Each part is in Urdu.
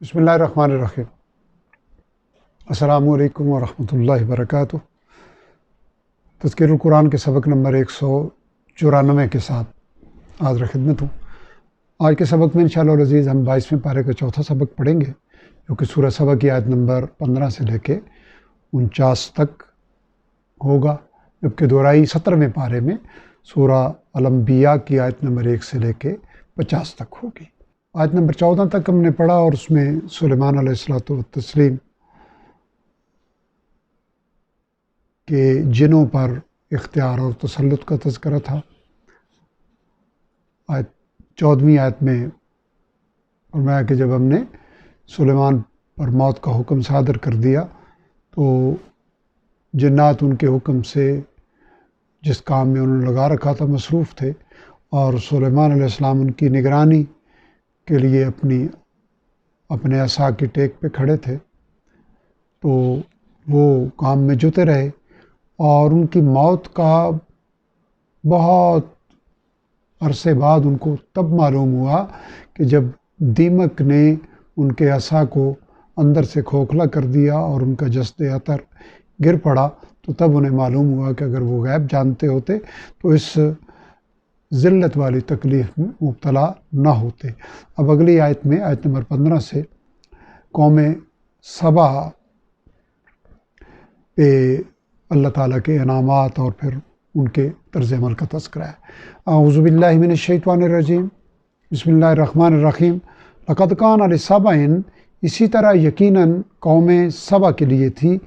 بسم اللہ الرحمن الرحیم۔ السلام علیکم ورحمۃ اللہ وبرکاتہ۔ تذکیر القرآن کے سبق نمبر 194 کے ساتھ حاضر خدمت ہوں۔ آج کے سبق میں انشاءاللہ العزیز ہم 22ویں پارے کا چوتھا سبق پڑھیں گے، جو کہ سورہ سبا کی آیت نمبر 15 سے لے کے 49 تک ہوگا، جبکہ دورائی 17ویں پارے میں سورہ الانبیاء کی آیت نمبر 1 سے لے کے 50 تک ہوگی۔ آیت نمبر 14 تک ہم نے پڑھا اور اس میں سلیمان علیہ الصلوۃ والتسلیم کے جنوں پر اختیار اور تسلط کا تذکرہ تھا۔ 14ویں آیت میں فرمایا کہ جب ہم نے سلیمان پر موت کا حکم صادر کر دیا تو جنات ان کے حکم سے جس کام میں انہوں نے لگا رکھا تھا مصروف تھے، اور سلیمان علیہ السلام ان کی نگرانی کے لیے اپنے عصا کی ٹیک پہ کھڑے تھے، تو وہ کام میں جتے رہے، اور ان کی موت کا بہت عرصے بعد ان کو تب معلوم ہوا کہ جب دیمک نے ان کے عصا کو اندر سے کھوکھلا کر دیا اور ان کا جسد اطہر گر پڑا، تو تب انہیں معلوم ہوا کہ اگر وہ غیب جانتے ہوتے تو اس ذلت والی تکلیف میں مبتلا نہ ہوتے۔ اب اگلی آیت میں آیت نمبر 15 سے قوم سبا پہ اللہ تعالیٰ کے انعامات اور پھر ان کے طرز عمل کا تذکرہ ہے۔ اعوذ باللہ من الشیطان الرجیم، بسم اللہ الرحمن الرحیم۔ لقد کان لسبأ، اسی طرح یقیناً قوم سبا کے لیے تھی،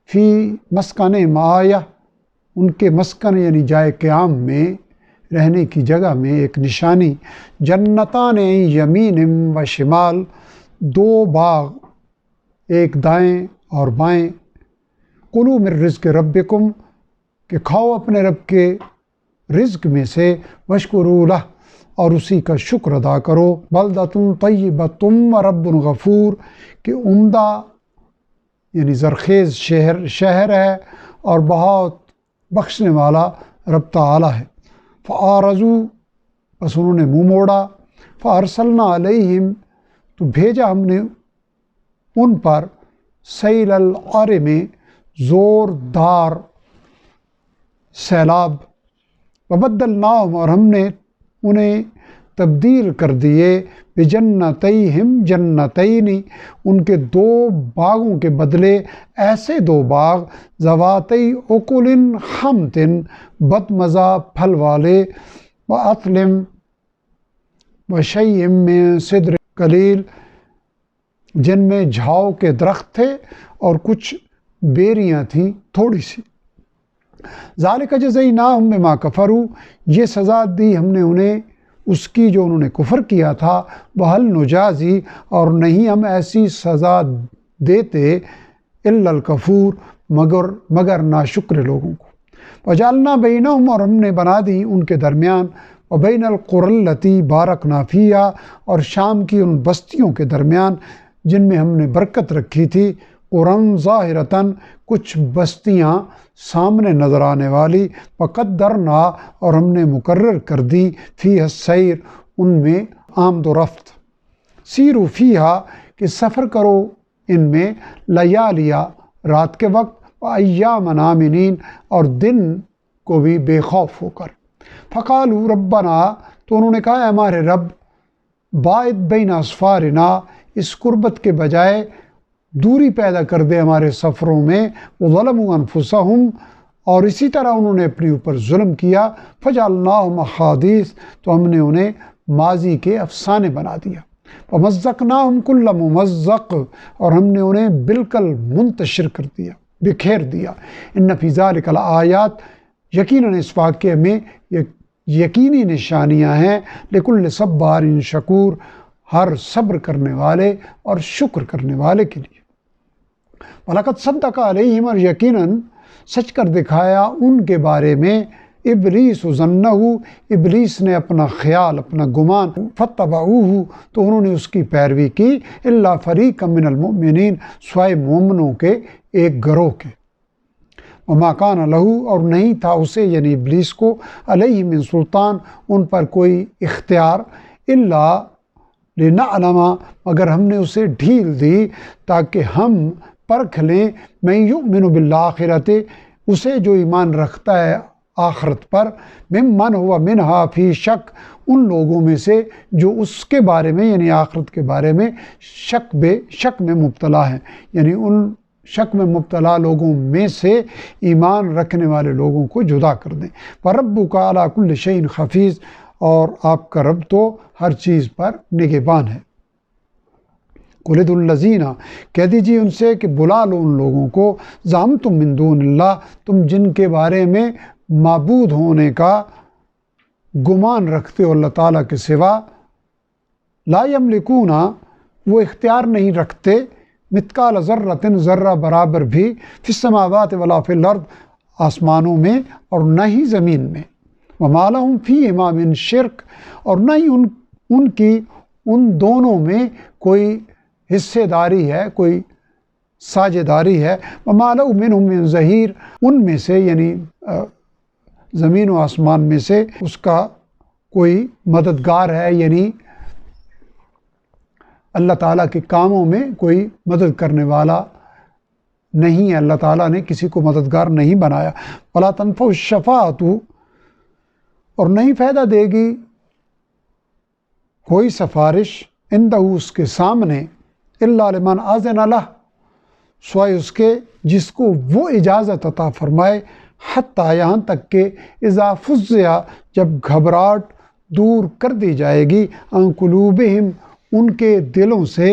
فی مسکن آیہ، ان کے مسکن یعنی جائے قیام میں، رہنے کی جگہ میں ایک نشانی، جنتان یمین و شمال، دو باغ ایک دائیں اور بائیں، کلوا من رزق ربکم، کہ کھاؤ اپنے رب کے رزق میں سے، واشکروا لہ، اور اسی کا شکر ادا کرو، بلدۃ طیبۃ و رب غفور، کہ عمدہ یعنی زرخیز شہر ہے اور بہت بخشنے والا رب تعالی ہے۔ فَأَعْرَضُوا، بس انہوں نے منہ موڑا، فَأَرْسَلْنَا عَلَيْهِمْ، تو بھیجا ہم نے ان پر، سیل العرم، زوردار سیلاب، وَبَدَّلْنَاهُمْ، اور ہم نے انہیں تبدیل کر دیے، بِجَنَّتَيْهِمْ جَنَّتَيْنِ، ان کے دو باغوں کے بدلے ایسے دو باغ، ذواتَيْ أُكُلٍ خَمْطٍ، بد مزہ پھل والے، وَأَثْلٍ وَشَيْءٍ مِّن سِدْرٍ قلیل، جن میں جھاؤ کے درخت تھے اور کچھ بیریاں تھیں تھوڑی سی۔ ذَلِكَ جَزَيْنَاهُمْ بِمَا كَفَرُوا، یہ سزا دی ہم نے انہیں اس کی جو انہوں نے کفر کیا تھا، وَهَلْ نُجَازِي، اور نہیں ہم ایسی سزا دیتے، إِلَّا الْكَفُورَ، مگر ناشکر لوگوں کو۔ وَجَعَلْنَا بَيْنَهُمْ، اور ہم نے بنا دی ان کے درمیان، وَبَيْنَ الْقُرَى الَّتِي بَارَكْنَا فِيهَا، اور شام کی ان بستیوں کے درمیان جن میں ہم نے برکت رکھی تھی، قُرًى ظَاهِرَةً، کچھ بستیاں سامنے نظر آنے والی، وَقَدَّرْنَا، اور ہم نے مقرر کر دی، فِيهَا السَّيْرَ، ان میں آمد و رفت، سیروا فِيهَا، کہ سفر کرو ان میں، لیالیہ، رات کے وقت، وَأَيَّامًا آمِنِينَ، اور دن کو بھی بے خوف ہو کر۔ فَقَالُوا رَبَّنَا، تو انہوں نے کہا اے ہمارے رب، باعد بین اسفارنا، اس قربت کے بجائے دوری پیدا کر دے ہمارے سفروں میں، وَظَلَمُوا أَنفُسَهُمْ، اور اسی طرح انہوں نے اپنے اوپر ظلم کیا، فَجَعَلْنَاهُمْ أَحَادِيثَ، تو ہم نے انہیں ماضی کے افسانے بنا دیا، وَمَزَّقْنَاهُمْ كُلَّ مُمَزَّقٍ، اور ہم نے انہیں بالکل منتشر کر دیا، بکھیر دیا۔ إِنَّ فِي ذَلِكَ لَآيَاتٍ، یقیناً اس واقعے میں یقینی نشانیاں ہیں، لِكُلِّ صَبَّارٍ شَكُورٍ، ہر صبر کرنے والے اور شکر کرنے والے کے لیے۔ وَلَقَدْ صَدَّقَ عَلَيْهِمْ، اور یقیناً سچ کر دکھایا ان کے بارے میں، ابلیس ظنَّهُ، ابلیس نے اپنا خیال، اپنا گمان، فَاتَّبَعُوهُ، تو انہوں نے اس کی پیروی کی، إِلَّا فَرِيقًا مِّنَ الْمُؤْمِنِينَ، سوائے مومنوں کے ایک گروہ کے۔ وَمَا كَانَ لَهُ، اور نہیں تھا اسے یعنی ابلیس کو، علیہ من سلطان، ان پر کوئی اختیار، إِلَّا لنعلم مگر ہم نے اسے ڈھیل دی تاکہ ہم پرکھ لیں من یؤمن بالآخرۃ اسے جو ایمان رکھتا ہے آخرت پر، ممن ہوا منہا فی شک ان لوگوں میں سے جو اس کے بارے میں یعنی آخرت کے بارے میں شک میں مبتلا ہیں، یعنی ان شک میں مبتلا لوگوں میں سے ایمان رکھنے والے لوگوں کو جدا کر دیں۔ وَرَبُّكَ عَلَىٰ كُلِّ شَيْءٍ حَفِيظٌ اور آپ کا رب تو ہر چیز پر نگہبان ہے۔ قُلِ ادْعُوا الَّذِينَ کہہ دیجیے ان سے کہ بلا لو ان لوگوں کو زعمتم من دون اللہ تم جن کے بارے میں معبود ہونے کا گمان رکھتے ہو اللہ تعالیٰ کے سوا، لا یملکون وہ اختیار نہیں رکھتے مثقال ذرۃ ذرہ برابر بھی فی السماوات ولا فی الارض آسمانوں میں اور نہ ہی زمین میں، وما لہم فیہما من شرک اور نہ ہی ان کی ان دونوں میں کوئی حصے داری ہے، کوئی ساجھیداری ہے، وما لہ منہم من ظہیر ان میں سے یعنی زمین و آسمان میں سے اس کا کوئی مددگار ہے، یعنی اللہ تعالیٰ کے کاموں میں کوئی مدد کرنے والا نہیں ہے، اللہ تعالیٰ نے کسی کو مددگار نہیں بنایا۔ ولا تنفع الشفاعۃ اور نہیں فائدہ دے گی کوئی سفارش عندہ اس کے سامنے الا لمن اذن لہ سوائے اس کے جس کو وہ اجازت عطا فرمائے، حتیٰ یہاں تک کہ اذا فزع جب گھبراہٹ دور کر دی جائے گی عن قلوبہم ان کے دلوں سے،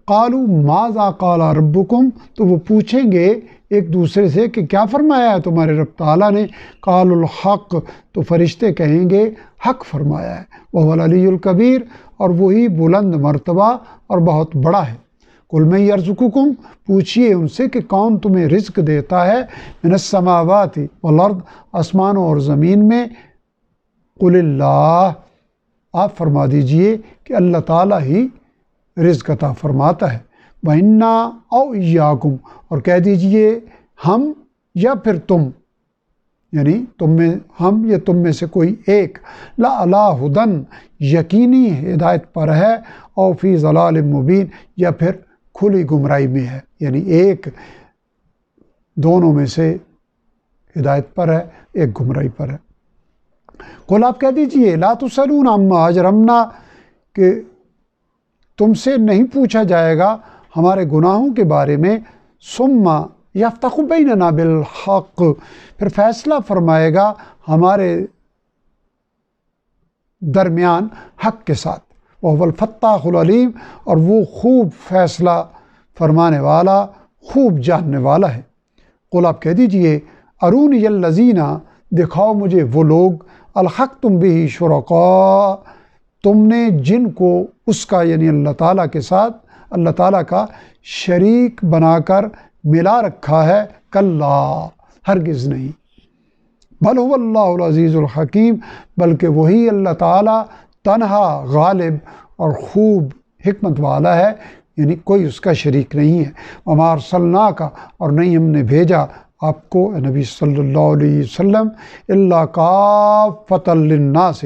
قالوا ماذا قال ربکم تو وہ پوچھیں گے ایک دوسرے سے کہ کیا فرمایا ہے تمہارے رب تعالیٰ نے، قالوا الحق تو فرشتے کہیں گے حق فرمایا ہے، وہو العلی الکبیر اور وہی بلند مرتبہ اور بہت بڑا ہے۔ قل من یرزقکم پوچھئے ان سے کہ کون تمہیں رزق دیتا ہے، من السماوات والارض آسمانوں اور زمین میں، قل اللہ آپ فرما دیجئے کہ اللہ تعالیٰ ہی رزق عطا فرماتا ہے، وَإِنَّا أَوْ إِيَّاكُمْ اور کہہ دیجئے ہم یا پھر تم یعنی تم میں ہم یا تم میں سے کوئی ایک لَعَلَىٰ هُدًى یقینی ہدایت پر ہے، او فی ضلال مبین یا پھر کھلی گمراہی میں ہے، یعنی ایک دونوں میں سے ہدایت پر ہے ایک گمراہی پر ہے۔ قل آپ کہہ دیجئے لا تسألون عما اجرمنا کہ تم سے نہیں پوچھا جائے گا ہمارے گناہوں کے بارے میں، ثم یفتح بیننا بالحق پھر فیصلہ فرمائے گا ہمارے درمیان حق کے ساتھ، وہو الفتاح العلیم اور وہ خوب فیصلہ فرمانے والا خوب جاننے والا ہے۔ قل آپ کہہ دیجئے ارونی الذین دکھاؤ مجھے وہ لوگ الحقتم بہ شرکاء تم نے جن کو اس کا یعنی اللہ تعالیٰ کے ساتھ اللہ تعالیٰ کا شریک بنا کر ملا رکھا ہے، کلا ہرگز نہیں، بل هو اللہ العزیز الحکیم بلکہ وہی اللہ تعالیٰ تنہا غالب اور خوب حکمت والا ہے، یعنی کوئی اس کا شریک نہیں ہے۔ وما ارسلناک اور نہیں ہم نے بھیجا آپ کو نبی صلی اللہ علیہ وسلم الا کافۃ للناس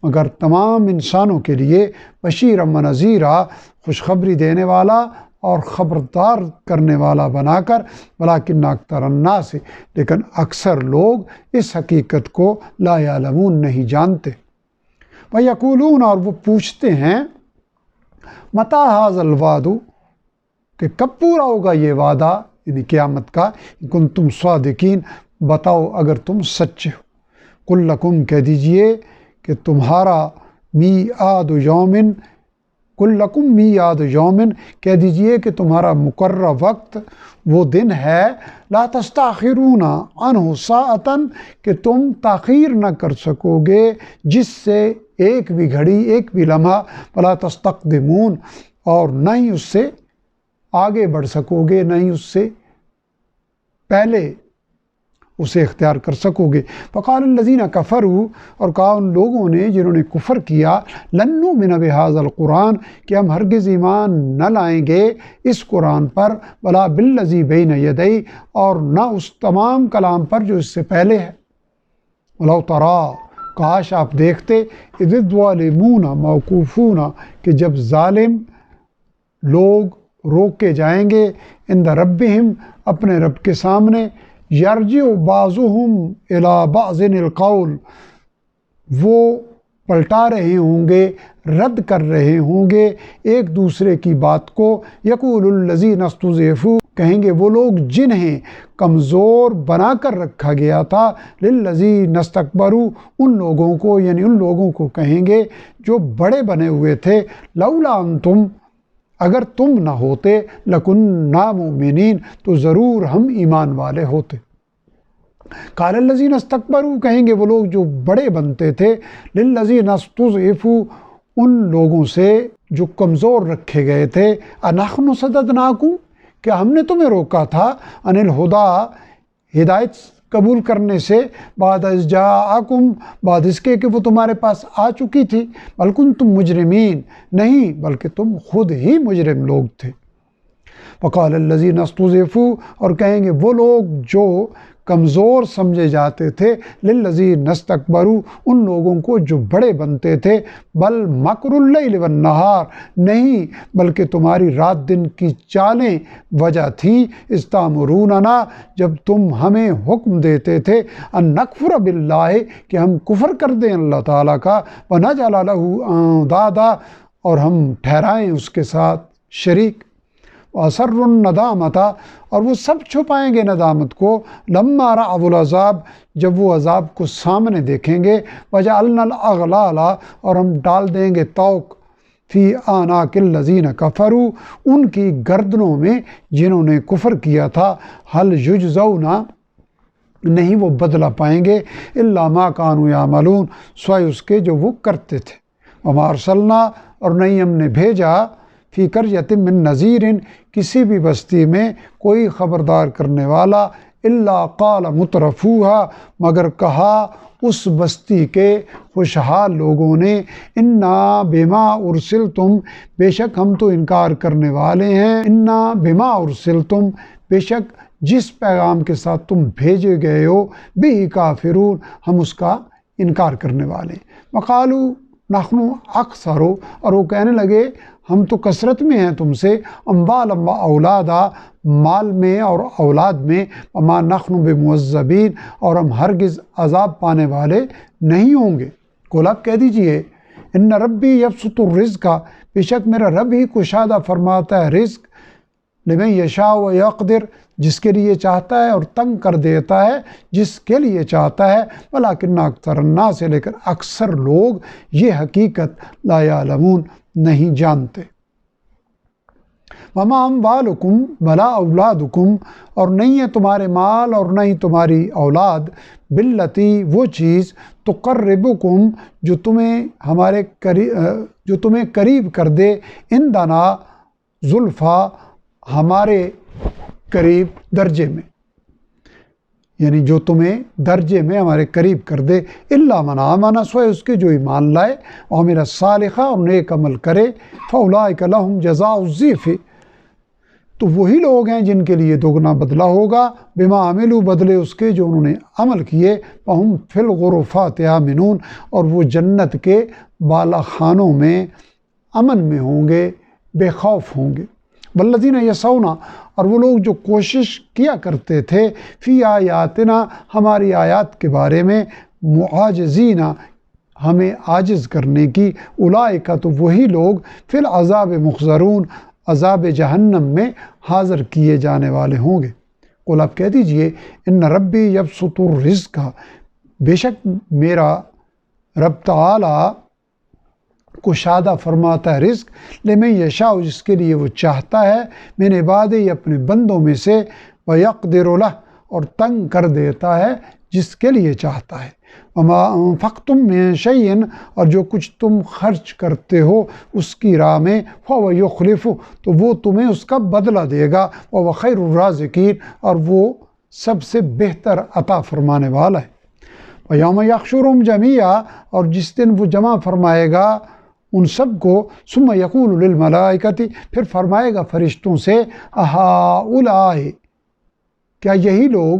مگر تمام انسانوں کے لیے بشیرا و نذیرا خوشخبری دینے والا اور خبردار کرنے والا بنا کر، ولکن اکثر الناس لیکن اکثر لوگ اس حقیقت کو لا یعلمون نہیں جانتے۔ وَيَقُولُونَ اور وہ پوچھتے ہیں مَتَىٰ هَٰذَا الْوَعْدُ کہ کب پورا ہوگا یہ وعدہ یعنی قیامت کا، کن تم صادقین بتاؤ اگر تم سچے ہو۔ قُل لَكُمْ کہہ دیجئے کہ تمہارا میعاد یومن، قُل لَكُمْ میعاد یومن کہہ دیجئے کہ تمہارا مقررہ وقت وہ دن ہے، لا تستاخرون عنہ ساعۃ کہ تم تاخیر نہ کر سکو گے جس سے ایک بھی گھڑی ایک بھی لمحہ، ولا تستقدمون اور نہ ہی اس سے آگے بڑھ سکو گے، نہ ہی اس سے پہلے اسے اختیار کر سکو گے۔ فقال الذین کفروا اور کہا ان لوگوں نے جنہوں نے کفر کیا، لن نؤمن بہذا القرآن کہ ہم ہرگز ایمان نہ لائیں گے اس قرآن پر، ولا بالذی بین یدیہ اور نہ اس تمام کلام پر جو اس سے پہلے ہے۔ ولو تری کاش آپ دیکھتے اذ الظالمون موقوفون کہ جب ظالم لوگ روکے جائیں گے عند ربہم اپنے رب کے سامنے، یرجع بعضهم الی بعض القول وہ پلٹا رہے ہوں گے، رد کر رہے ہوں گے ایک دوسرے کی بات کو، یقول الذین استضعفوا کہیں گے وہ لوگ جنہیں کمزور بنا کر رکھا گیا تھا، للذین استکبروا ان لوگوں کو، یعنی ان لوگوں کو کہیں گے جو بڑے بنے ہوئے تھے، لولا انتم اگر تم نہ ہوتے، لکننا مؤمنین تو ضرور ہم ایمان والے ہوتے۔ قال الذین استکبروا کہیں گے وہ لوگ جو بڑے بنتے تھے، للذین استضعفوا ان لوگوں سے جو کمزور رکھے گئے تھے، انحن صددناکم کہ ہم نے تمہیں روکا تھا، ان الہدی ہدایت قبول کرنے سے، بعد از جاءکم بعد اس کے کہ وہ تمہارے پاس آ چکی تھی، بل کنتم مجرمین نہیں بلکہ تم خود ہی مجرم لوگ تھے۔ وقال الذین استضعفوا اور کہیں گے وہ لوگ جو کمزور سمجھے جاتے تھے، للذین استکبروا ان لوگوں کو جو بڑے بنتے تھے، بل مکر اللیل والنہار نہیں بلکہ تمہاری رات دن کی چالیں وجہ تھی، اذ تأمروننا جب تم ہمیں حکم دیتے تھے، ان نکفر باللہ کہ ہم کفر کر دیں اللہ تعالیٰ کا، ونجعل لہ اندادا اور ہم ٹھہرائیں اس کے ساتھ شریک، وَأَسَرُّوا النَّدَامَةَ اور وہ سب چھپائیں گے ندامت کو، لما رأوا العذاب جب وہ عذاب کو سامنے دیکھیں گے، وَجَعَلْنَا الْأَغْلَالَ اور ہم ڈال دیں گے طوق، فی أَعْنَاقِ الَّذِينَ كَفَرُوا ان کی گردنوں میں جنہوں نے کفر کیا تھا، هَلْ يُجْزَوْنَ نہیں وہ بدلہ پائیں گے، إِلَّا مَا كَانُوا يَعْمَلُونَ سوائے اس کے جو وہ کرتے تھے، وَمَا أَرْسَلْنَا اور نہیں ہم نے بھیجا، فی قریۃ من نذیر کسی بھی بستی میں کوئی خبردار کرنے والا، الا قال مترفوها مگر کہا اس بستی کے خوشحال لوگوں نے، انا بما ارسلتم بے شک ہم تو انکار کرنے والے ہیں، انا بما ارسلتم بے شک جس پیغام کے ساتھ تم بھیجے گئے ہو، بھی کافرون ہم اس کا انکار کرنے والے ہیں۔ وقالوا نحن اکثر اور وہ کہنے لگے ہم تو کثرت میں ہیں تم سے، اموالا و اولادا مال میں اور اولاد میں، وما نحن بمعذبین اور ہم ہرگز عذاب پانے والے نہیں ہوں گے۔ قل آپ کہہ دیجئے ان ربی یبسط الرزق بے شک میرا رب ہی کشادہ فرماتا ہے رزق، لمن یشاء و یقدر جس کے لیے چاہتا ہے اور تنگ کر دیتا ہے جس کے لیے چاہتا ہے، ولکن اکثر الناس لیکن اکثر لوگ یہ حقیقت لا یعلمون نہیں جانتے۔ وما اموالکم ولا اولادکم اور نہیں ہے تمہارے مال اور نہ ہی تمہاری اولاد، باللتی وہ چیز تقربکم جو تمہیں قریب کر دے، عندنا زلفا ہمارے قریب درجے میں، یعنی جو تمہیں درجے میں ہمارے قریب کر دے، الا من آمن سوائے اس کے جو ایمان لائے، وعمل صالحا اور نیک عمل کرے، فاولئک لہم جزاء الضعف تو وہی لوگ ہیں جن کے لیے دوگنا بدلہ ہوگا، بما عملوا بدلے اس کے جو انہوں نے عمل کیے، فہم فی الغرفات آمنون اور وہ جنت کے بالا خانوں میں امن میں ہوں گے، بے خوف ہوں گے۔ والذین یسعون اور وہ لوگ جو کوشش کیا کرتے تھے، فی آیاتنا ہماری آیات کے بارے میں، معاجزین ہمیں عاجز کرنے کی، اولئک تو وہی لوگ فی العذاب محضرون عذاب جہنم میں حاضر کیے جانے والے ہوں گے۔ قل آپ کہہ دیجئے ان ربی یبسط الرزق بے شک میرا رب تعالی کشادہ فرماتا ہے رزق، لمن یشاء جس کے لیے وہ چاہتا ہے، من عبادہ اپنے بندوں میں سے، ویقدر لہ اور تنگ کر دیتا ہے جس کے لیے چاہتا ہے۔ وما انفقتم من شیء اور جو کچھ تم خرچ کرتے ہو اس کی راہ میں، فهو یخلف تو وہ تمہیں اس کا بدلہ دے گا، وهو خیر الرازقین اور وہ سب سے بہتر عطا فرمانے والا ہے۔ ویوم یحشرهم جمیعا اور جس دن وہ جمع فرمائے گا ان سب کو، ثم یقول للملائکۃ پھر فرمائے گا فرشتوں سے، اہؤلاء کیا یہی لوگ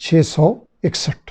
661,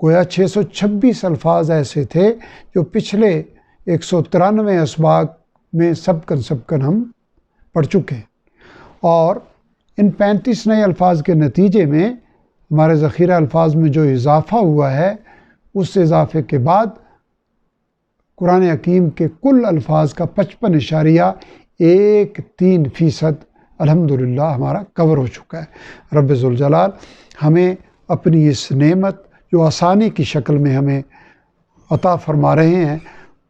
گویا 626 الفاظ ایسے تھے جو پچھلے 193 اسباق میں سبکن ہم پڑھ چکے ہیں، اور ان 35 نئے الفاظ کے نتیجے میں ہمارے ذخیرہ الفاظ میں جو اضافہ ہوا ہے، اس اضافے کے بعد قرآن حکیم کے کل الفاظ کا 55.13% الحمدللہ ہمارا کور ہو چکا ہے۔ رب ذوالجلال ہمیں اپنی اس نعمت جو آسانی کی شکل میں ہمیں عطا فرما رہے ہیں،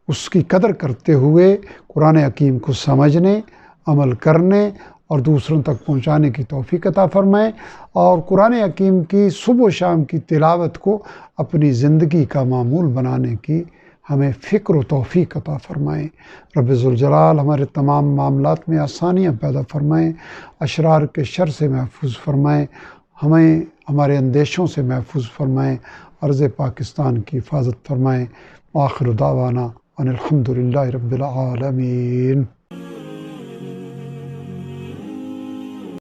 اس کی قدر کرتے ہوئے قرآن حکیم کو سمجھنے، عمل کرنے اور دوسروں تک پہنچانے کی توفیق عطا فرمائیں، اور قرآن حکیم کی صبح و شام کی تلاوت کو اپنی زندگی کا معمول بنانے کی ہمیں فکر و توفیق عطا فرمائیں۔ رب ذوالجلال ہمارے تمام معاملات میں آسانیاں پیدا فرمائیں، اشرار کے شر سے محفوظ فرمائیں، ہمیں ہمارے اندیشوں سے محفوظ فرمائیں، ارض پاکستان کی حفاظت فرمائیں۔ وآخر دعوانا ان الحمد للہ رب العالمین۔